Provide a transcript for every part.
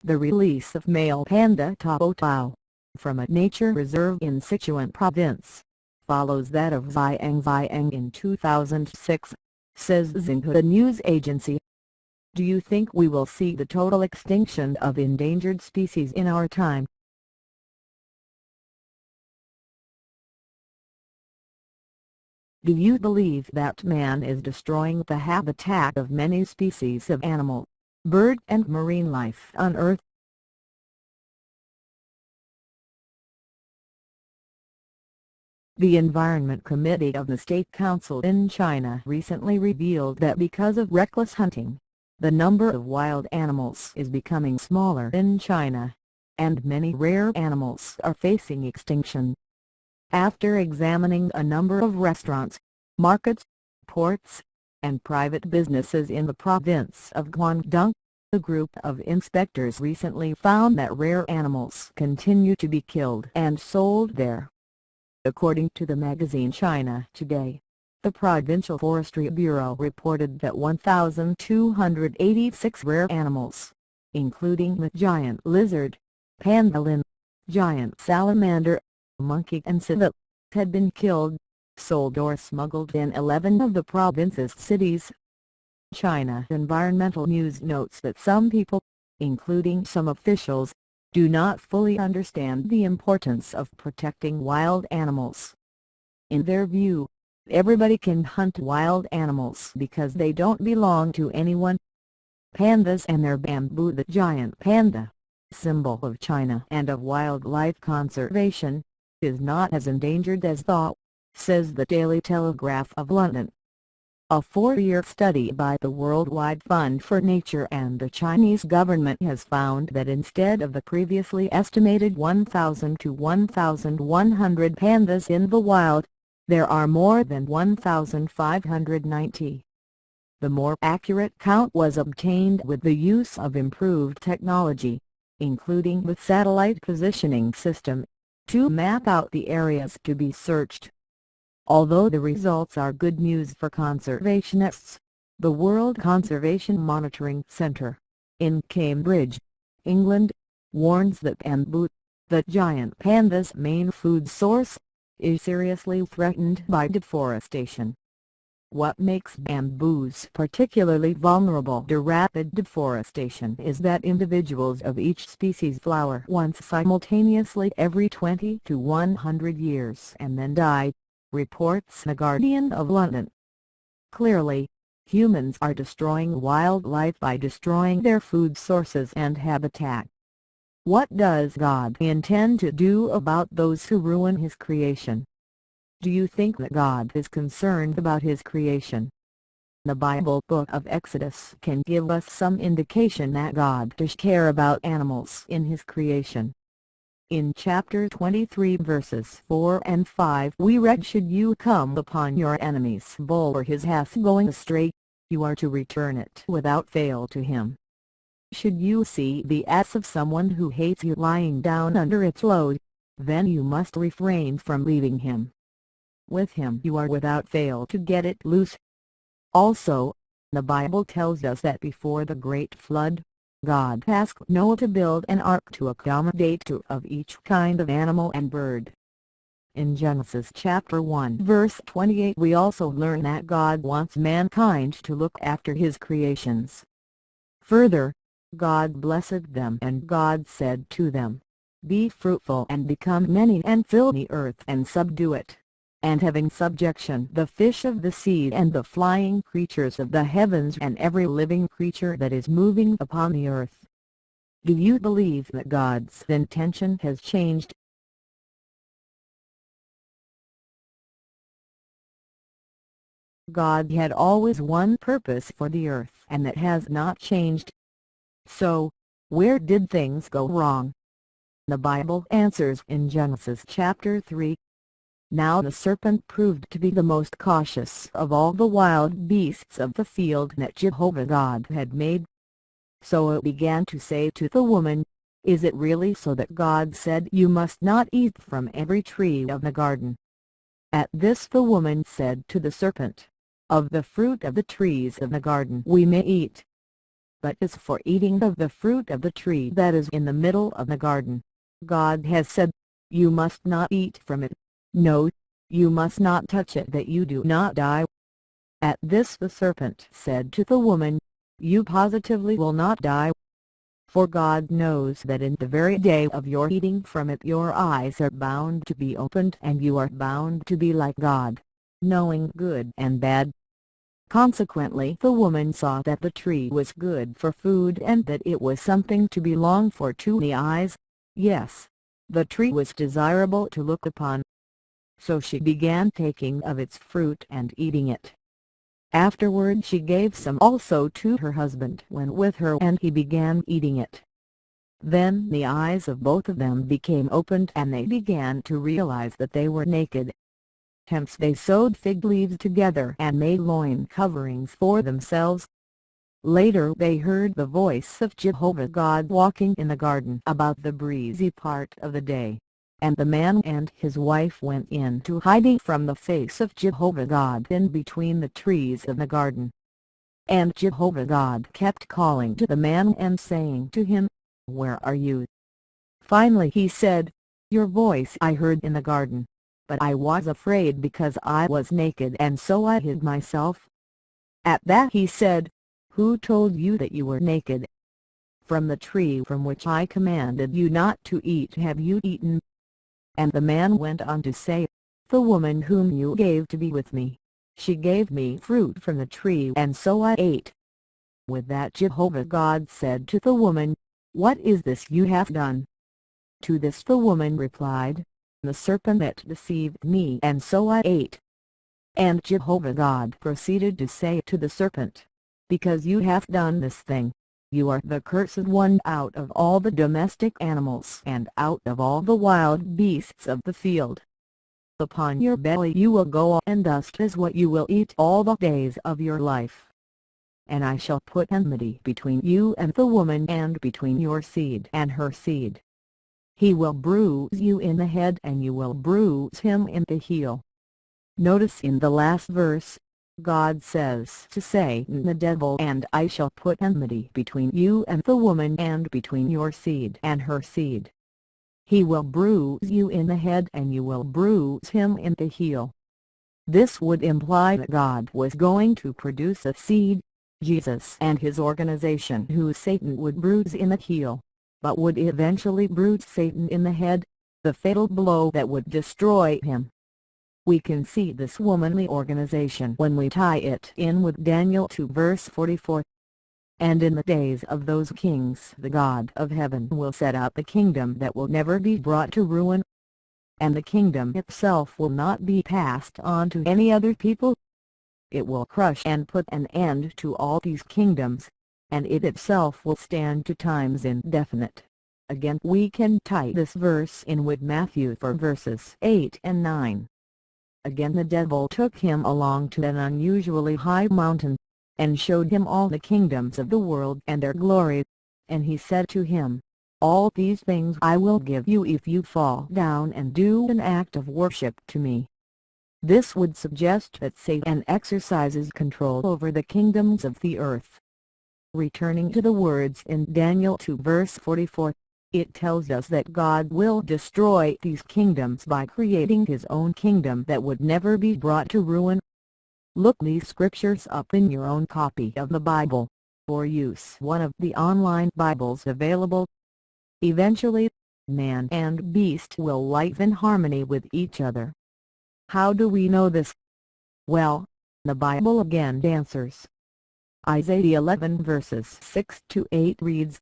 The release of male panda Tao from a nature reserve in Sichuan province follows that of Xiang in 2006, says Xinhua news agency. Do you think we will see the total extinction of endangered species in our time? Do you believe that man is destroying the habitat of many species of animal, bird and marine life on Earth? The Environment Committee of the State Council in China recently revealed that because of reckless hunting, the number of wild animals is becoming smaller in China, and many rare animals are facing extinction. After examining a number of restaurants, markets, ports, and private businesses in the province of Guangdong, a group of inspectors recently found that rare animals continue to be killed and sold there. According to the magazine China Today, the Provincial Forestry Bureau reported that 1,286 rare animals, including the giant lizard, pangolin, giant salamander, monkey and civet, had been killed, sold or smuggled in 11 of the province's cities. China Environmental News notes that some people, including some officials, do not fully understand the importance of protecting wild animals. In their view, everybody can hunt wild animals because they don't belong to anyone. Pandas and their bamboo. The giant panda, symbol of China and of wildlife conservation, is not as endangered as thought, says the Daily Telegraph of London. A 4-year study by the Worldwide Fund for Nature and the Chinese government has found that instead of the previously estimated 1,000 to 1,100 pandas in the wild, there are more than 1,590. The more accurate count was obtained with the use of improved technology, including the satellite positioning system, to map out the areas to be searched. Although the results are good news for conservationists, the World Conservation Monitoring Centre, in Cambridge, England, warns that bamboo, the giant panda's main food source, is seriously threatened by deforestation. What makes bamboos particularly vulnerable to rapid deforestation is that individuals of each species flower once simultaneously every 20 to 100 years and then die, reports The Guardian of London. Clearly, humans are destroying wildlife by destroying their food sources and habitat. What does God intend to do about those who ruin His creation? Do you think that God is concerned about His creation? The Bible book of Exodus can give us some indication that God does care about animals in His creation. In chapter 23 verses 4 and 5 we read, "Should you come upon your enemy's bull or his ass going astray, you are to return it without fail to him. Should you see the ass of someone who hates you lying down under its load, then you must refrain from leaving him. With him you are without fail to get it loose." Also, the Bible tells us that before the great flood, God asked Noah to build an ark to accommodate 2 of each kind of animal and bird. In Genesis chapter 1 verse 28 we also learn that God wants mankind to look after His creations. Further, God blessed them and God said to them, "Be fruitful and become many and fill the earth and subdue it, and have in subjection the fish of the sea and the flying creatures of the heavens and every living creature that is moving upon the earth." Do you believe that God's intention has changed? God had always one purpose for the earth and that has not changed. So, where did things go wrong? The Bible answers in Genesis chapter 3. Now the serpent proved to be the most cautious of all the wild beasts of the field that Jehovah God had made. So it began to say to the woman, "Is it really so that God said you must not eat from every tree of the garden?" At this the woman said to the serpent, "Of the fruit of the trees of the garden we may eat. but is for eating of the fruit of the tree that is in the middle of the garden. God has said, you must not eat from it. No, you must not touch it that you do not die." At this the serpent said to the woman, "You positively will not die. For God knows that in the very day of your eating from it your eyes are bound to be opened and you are bound to be like God, knowing good and bad." Consequently the woman saw that the tree was good for food and that it was something to be longed for to the eyes. Yes, the tree was desirable to look upon. So she began taking of its fruit and eating it. Afterward she gave some also to her husband when with her, and he began eating it. Then the eyes of both of them became opened and they began to realize that they were naked. Hence they sewed fig leaves together and made loin coverings for themselves. Later they heard the voice of Jehovah God walking in the garden about the breezy part of the day, and the man and his wife went into hiding from the face of Jehovah God in between the trees of the garden. And Jehovah God kept calling to the man and saying to him, "Where are you?" Finally he said, "Your voice I heard in the garden, but I was afraid because I was naked and so I hid myself." At that he said, "Who told you that you were naked? From the tree from which I commanded you not to eat have you eaten?" And the man went on to say, "The woman whom you gave to be with me, she gave me fruit from the tree and so I ate." With that Jehovah God said to the woman, "What is this you have done?" To this the woman replied, "The serpent that deceived me and so I ate." And Jehovah God proceeded to say to the serpent, "Because you have done this thing, you are the cursed one out of all the domestic animals and out of all the wild beasts of the field. Upon your belly you will go and dust is what you will eat all the days of your life. And I shall put enmity between you and the woman and between your seed and her seed. He will bruise you in the head and you will bruise him in the heel." Notice in the last verse, God says to Satan the devil, "And I shall put enmity between you and the woman and between your seed and her seed. He will bruise you in the head and you will bruise him in the heel." This would imply that God was going to produce a seed, Jesus and his organization, who Satan would bruise in the heel, but would eventually bruise Satan in the head, the fatal blow that would destroy him. We can see this womanly organization when we tie it in with Daniel 2 verse 44. "And in the days of those kings the God of heaven will set up a kingdom that will never be brought to ruin. And the kingdom itself will not be passed on to any other people. It will crush and put an end to all these kingdoms, and it itself will stand to times indefinite." Again we can tie this verse in with Matthew 4 verses 8 and 9. "Again the devil took him along to an unusually high mountain, and showed him all the kingdoms of the world and their glory, and he said to him, All these things I will give you if you fall down and do an act of worship to me." This would suggest that Satan exercises control over the kingdoms of the earth. Returning to the words in Daniel 2 verse 44, it tells us that God will destroy these kingdoms by creating his own kingdom that would never be brought to ruin. Look these scriptures up in your own copy of the Bible, or use one of the online Bibles available. Eventually, man and beast will live in harmony with each other. How do we know this? Well, the Bible again answers. Isaiah 11 verses 6 to 8 reads,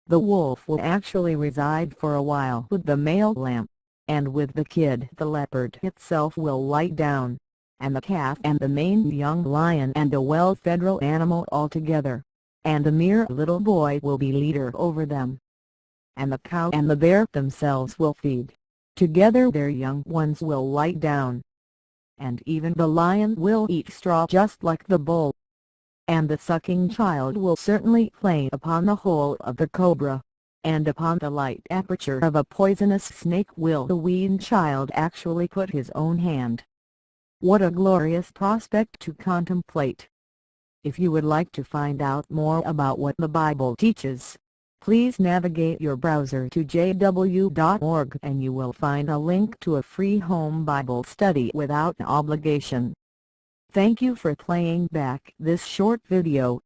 "The wolf will actually reside for a while with the male lamb, and with the kid the leopard itself will lie down, and the calf and the maned young lion and a well-fed animal all together, and a mere little boy will be leader over them. And the cow and the bear themselves will feed, together their young ones will lie down. And even the lion will eat straw just like the bull. And the sucking child will certainly play upon the hole of the cobra, and upon the light aperture of a poisonous snake will the weaned child actually put his own hand." What a glorious prospect to contemplate! If you would like to find out more about what the Bible teaches, please navigate your browser to jw.org and you will find a link to a free home Bible study without obligation. Thank you for playing back this short video.